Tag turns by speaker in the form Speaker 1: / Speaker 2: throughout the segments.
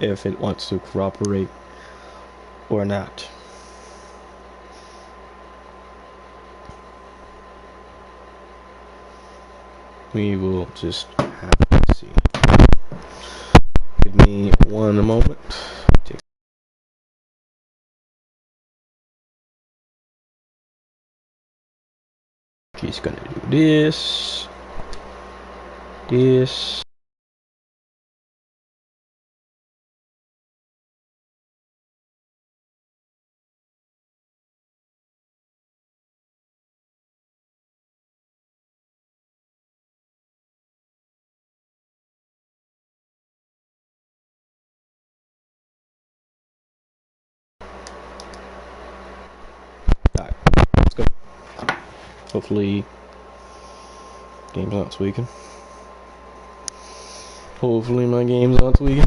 Speaker 1: if it wants to cooperate or not. We will just have to see. Give me one moment. He's gonna do this. This. Alright, let's go. Hopefully, game's not tweaking. Hopefully, my game's not tweaking.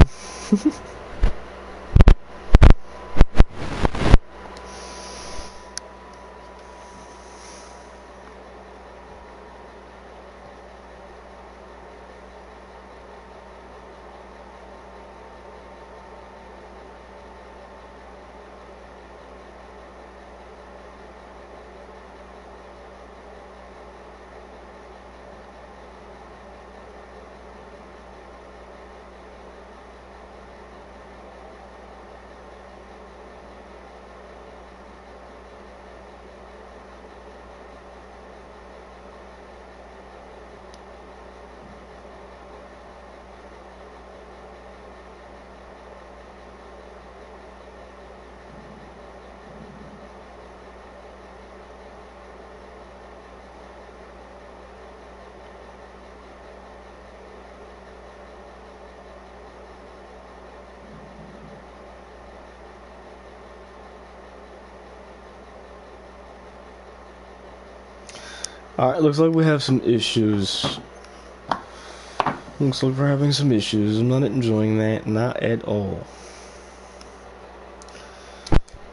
Speaker 1: Alright, looks like we have some issues. Looks like we're having some issues. I'm not enjoying that, not at all.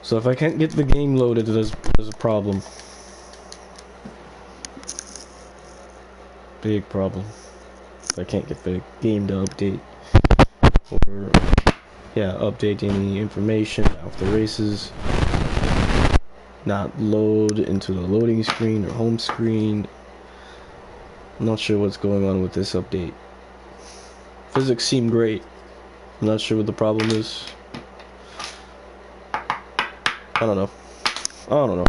Speaker 1: So if I can't get the game loaded, there's a problem. Big problem. If I can't get the game to update. Or, yeah, update any information off the races. Not load into the loading screen or home screen. I'm not sure what's going on with this update. Physics seem great. I'm not sure what the problem is. I don't know. I don't know.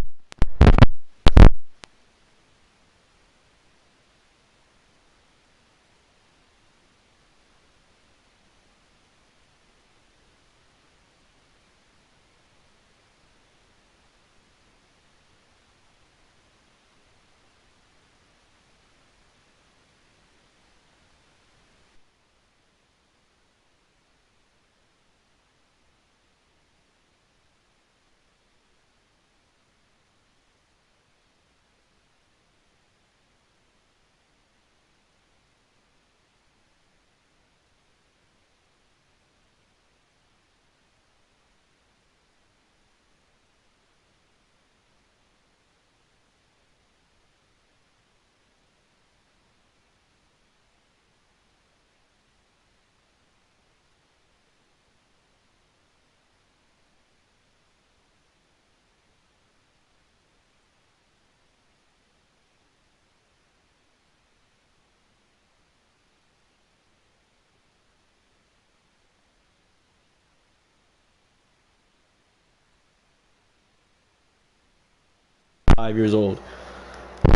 Speaker 1: Years old,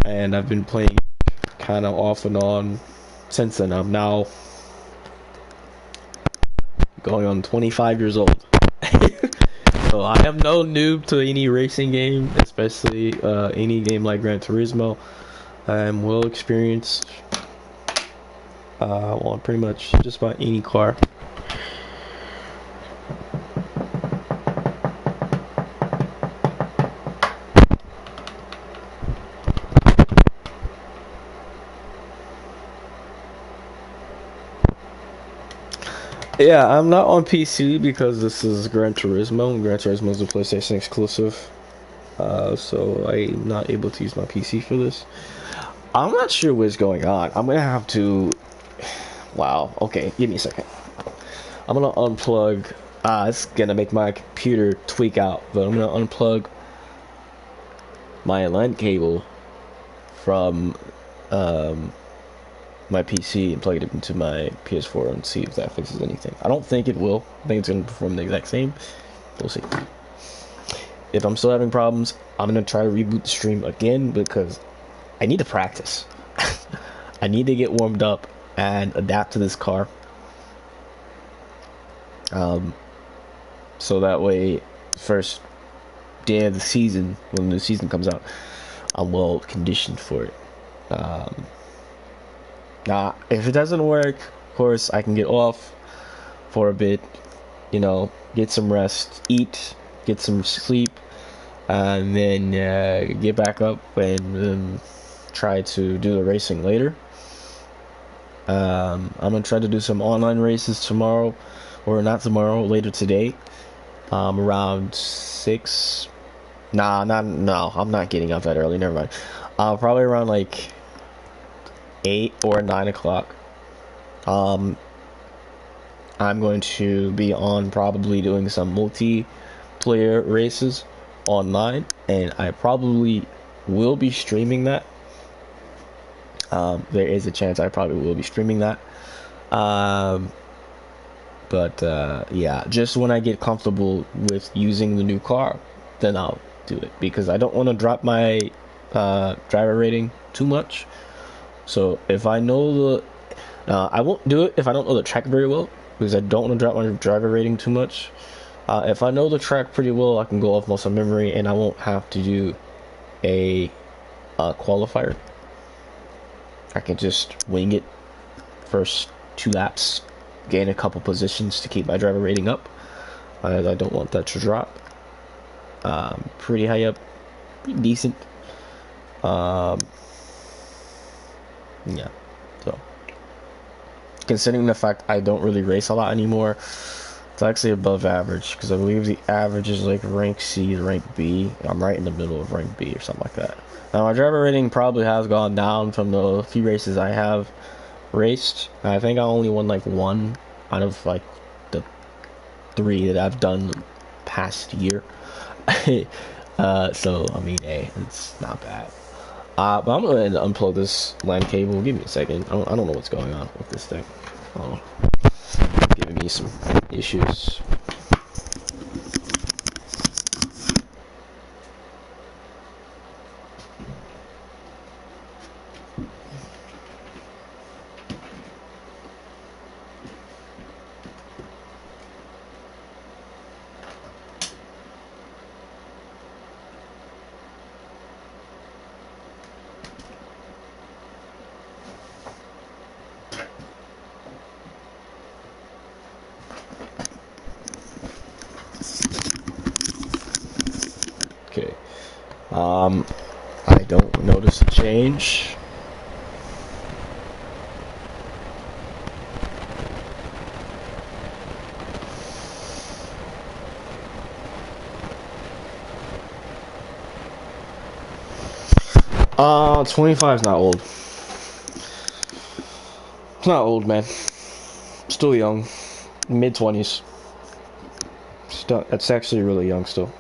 Speaker 1: and I've been playing kind of off and on since then. I'm now going on 25 years old. So I am no noob to any racing game, especially any game like Gran Turismo. I'm well experienced on pretty much just about any car. Yeah, I'm not on PC because this is Gran Turismo, and Gran Turismo is a PlayStation exclusive. So I'm not able to use my PC for this. I'm not sure what's going on. I'm gonna have to... Wow, okay, give me a second. I'm gonna unplug. It's gonna make my computer tweak out, but I'm gonna unplug my LAN cable from my PC and plug it into my PS4 and see if that fixes anything. I don't think it will. I think it's gonna perform the exact same. We'll see. If I'm still having problems, I'm gonna try to reboot the stream again because I need to practice. I need to get warmed up and adapt to this car. So that way, first day of the season, when the season comes out, I'm well conditioned for it. Now, if it doesn't work, of course, I can get off for a bit, you know, get some rest, eat, get some sleep, and then get back up and try to do the racing later. I'm gonna try to do some online races tomorrow, or not tomorrow, later today, around 6. No, I'm not getting up that early, never mind. Probably around like 8 or 9 o'clock. I'm going to be on probably doing some multiplayer races online, and I probably will be streaming that. There is a chance I probably will be streaming that. But yeah, just when I get comfortable with using the new car, then I'll do it, because I don't want to drop my driver rating too much. So if I know the I won't do it if I don't know the track very well, because I don't want to drop my driver rating too much. If I know the track pretty well, I can go off muscle memory and I won't have to do a qualifier. I can just wing it first 2 laps, gain a couple positions to keep my driver rating up, as I don't want that to drop. Pretty high up, pretty decent. Yeah, so considering the fact I don't really race a lot anymore, it's actually above average, because I believe the average is like rank C to rank B. I'm right in the middle of rank B or something like that. Now my driver rating probably has gone down from the few races I have raced. I think I only won like 1 out of like the 3 that I've done the past year. So I mean, hey, it's not bad. But I'm gonna unplug this LAN cable. Give me a second. I don't know what's going on with this thing. Oh, it's giving me some issues. Okay. I don't notice a change. Uh, 25 is not old. It's not old, man. Still young. Mid-20s. That's actually really young still.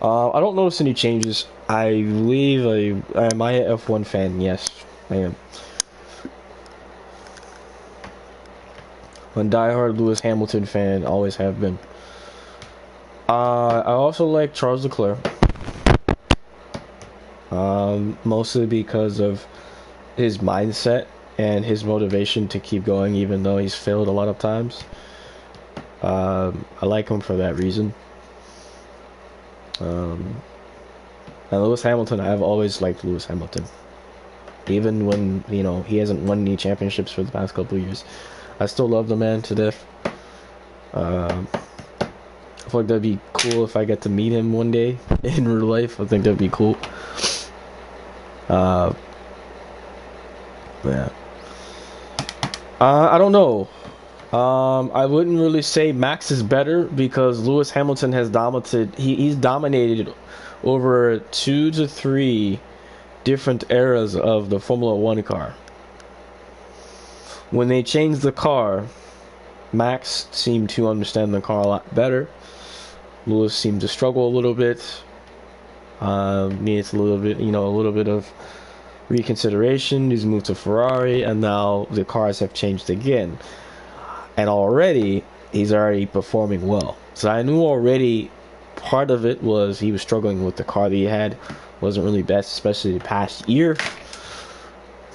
Speaker 1: I don't notice any changes. I believe am I an F1 fan? Yes, I am. I'm a diehard Lewis Hamilton fan, always have been. I also like Charles Leclerc. Mostly because of his mindset and his motivation to keep going even though he's failed a lot of times. I like him for that reason. And Lewis Hamilton, I've always liked Lewis Hamilton. Even when, you know, he hasn't won any championships for the past couple of years, I still love the man to death. I feel like that'd be cool if I get to meet him one day in real life. I think that'd be cool. Yeah. I don't know. I wouldn't really say Max is better, because Lewis Hamilton has dominated. He's dominated over 2 to 3 different eras of the Formula 1 car. When they changed the car, Max seemed to understand the car a lot better. Lewis seemed to struggle a little bit. Needs a little bit, a little bit of reconsideration. He's moved to Ferrari, and now the cars have changed again. And already, he's already performing well. So I knew already part of it was he was struggling with the car that he had. Wasn't really best, especially the past year.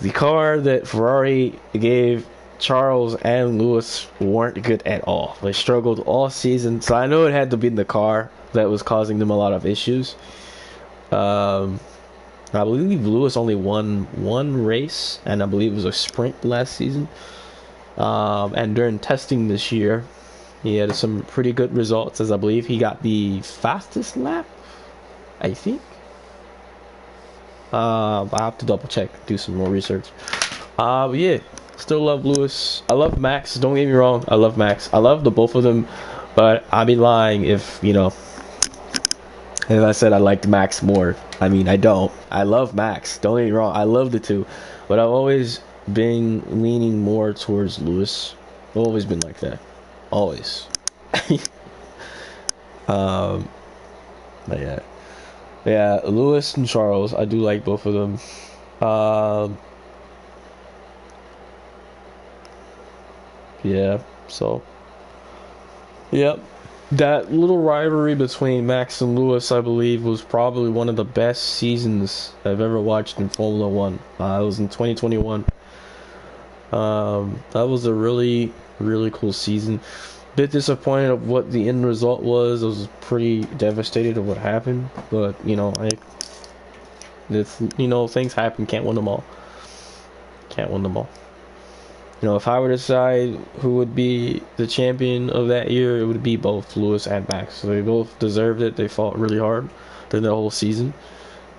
Speaker 1: The car that Ferrari gave Charles and Lewis weren't good at all. They struggled all season. So I know it had to be the car that was causing them a lot of issues. I believe Lewis only won one race, and I believe it was a sprint last season. And during testing this year, he had some pretty good results, as I believe he got the fastest lap, I think. I have to double check, do some more research. But yeah, still love Lewis. I love Max. Don't get me wrong. I love Max. I love the both of them, but I'd be lying if I said I liked Max more. I mean, I don't. I love Max. Don't get me wrong. I love the two, but I've always been leaning more towards Lewis. I've always been like that. Always. But yeah, Lewis and Charles, I do like both of them. Yeah, so yep, that little rivalry between Max and Lewis, I believe, was probably one of the best seasons I've ever watched in Formula One. It was in 2021. That was a really, really cool season. Bit disappointed of what the end result was. I was pretty devastated of what happened, but things happen. Can't win them all. Can't win them all. If I were to decide who would be the champion of that year, it would be both Lewis and Max. So they both deserved it. They fought really hard during the whole season.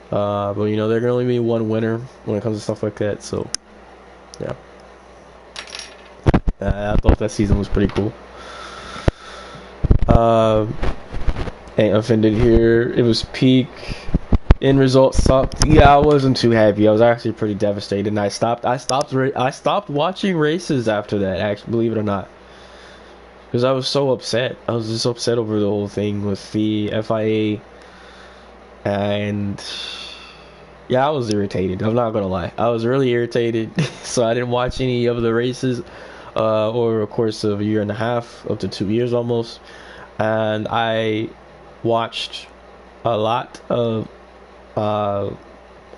Speaker 1: But there can only be one winner when it comes to stuff like that. So yeah, I thought that season was pretty cool. Ain't offended here. It was peak. End result sucked. Yeah, I wasn't too happy. I was actually pretty devastated, and I stopped watching races after that. Actually, believe it or not, because I was so upset. I was just upset over the whole thing with the FIA, and yeah, I was irritated. I'm not gonna lie. I was really irritated, so I didn't watch any of the races over a course of a year and a half, up to 2 years almost, and I watched a lot of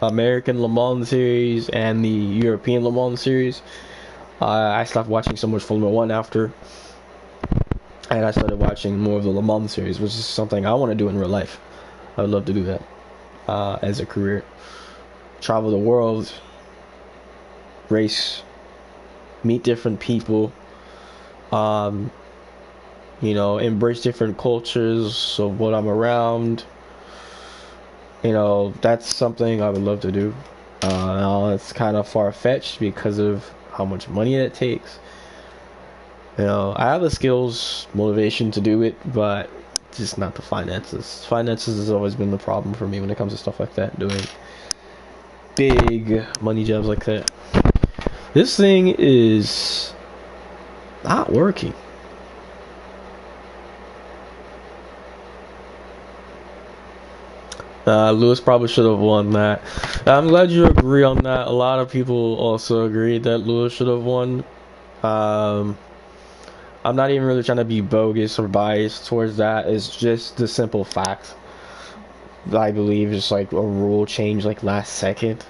Speaker 1: American Le Mans series and the European Le Mans series. I stopped watching so much Formula One after, and I started watching more of the Le Mans series, which is something I want to do in real life. I would love to do that as a career. Travel the world, race, meet different people, embrace different cultures of what I'm around. That's something I would love to do. Now it's kind of far-fetched because of how much money it takes. I have the skills, motivation to do it, but just not the finances. Finances has always been the problem for me when it comes to stuff like that, doing big money jobs like that. This thing is not working. Lewis probably should have won that. I'm glad you agree on that. A lot of people also agreed that Lewis should have won. I'm not even really trying to be bogus or biased towards that. It's just the simple fact. I believe it's like a rule change like last second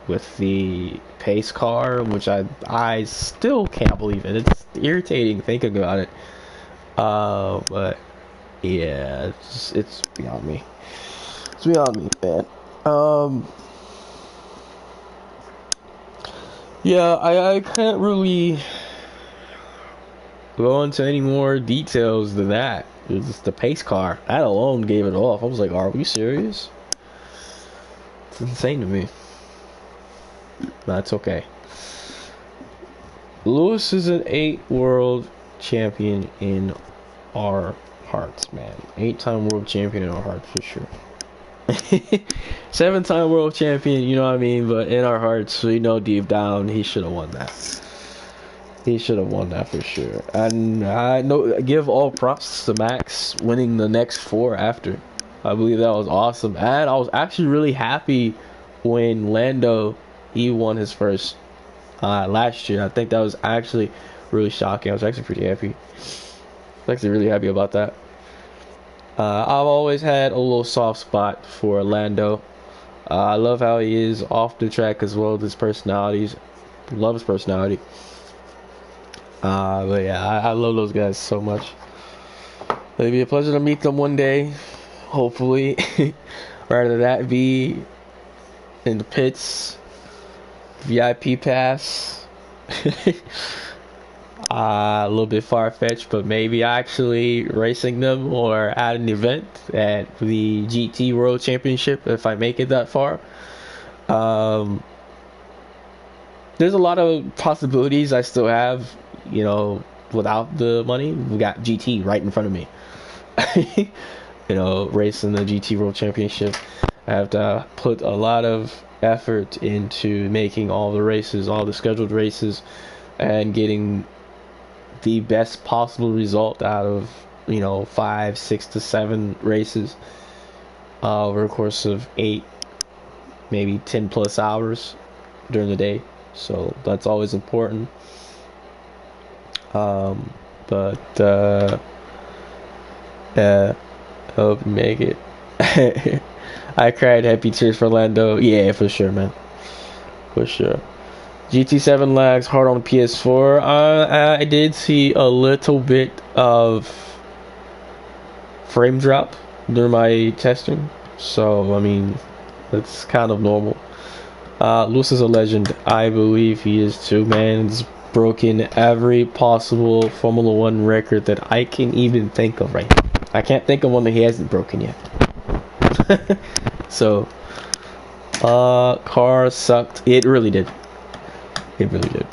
Speaker 1: with the pace car, which I still can't believe it. It's irritating thinking about it. But yeah, it's beyond me. It's beyond me, man. Yeah, I can't really go into any more details than that. It was just the pace car. That alone gave it off. I was like, are we serious? It's insane to me. That's okay. Lewis is an 8 world champion in our hearts, man. 8-time world champion in our hearts, for sure. 7-time world champion, you know what I mean? But in our hearts, we know deep down he should have won that. He should have won that for sure. And I know, give all props to Max winning the next 4 after. I believe that was awesome. And I was actually really happy when Lando, he won his first last year. I think that was actually really shocking. I was actually pretty happy. I was actually really happy about that. I've always had a little soft spot for Lando. I love how he is off the track as well as his personalities. Love his personality. But yeah, I love those guys so much. It'll be a pleasure to meet them one day, hopefully. Rather that be in the pits, VIP pass. A little bit far-fetched, but maybe actually racing them or at an event at the GT World Championship if I make it that far. There's a lot of possibilities I still have, you know, without the money. We got GT right in front of me. You know, racing the GT World Championship. I have to put a lot of effort into making all the races, all the scheduled races, and getting the best possible result out of, you know, 5, 6 to 7 races over a course of 8, maybe 10 plus hours during the day. So that's always important. Hope you make it. I cried happy tears for Lando. Yeah, for sure, man. For sure. GT7 lags hard on PS4. I did see a little bit of frame drop during my testing. So, I mean, that's kind of normal. Lewis is a legend. I believe he is too, man. He's broken every possible Formula 1 record that I can even think of right now. I can't think of one that he hasn't broken yet. So, car sucked. It really did. It really did.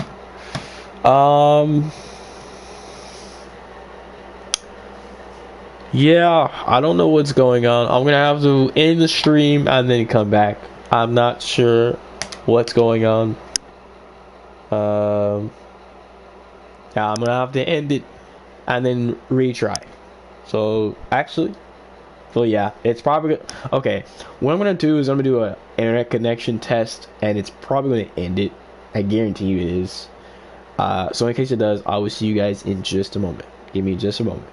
Speaker 1: Yeah, I don't know what's going on. I'm gonna have to end the stream and then come back. I'm not sure what's going on. Yeah, I'm gonna have to end it and then retry. So actually, yeah, it's probably okay. What I'm gonna do is I'm gonna do an internet connection test, and it's probably gonna end it. I guarantee you it is. So in case it does, I will see you guys in just a moment. Give me just a moment.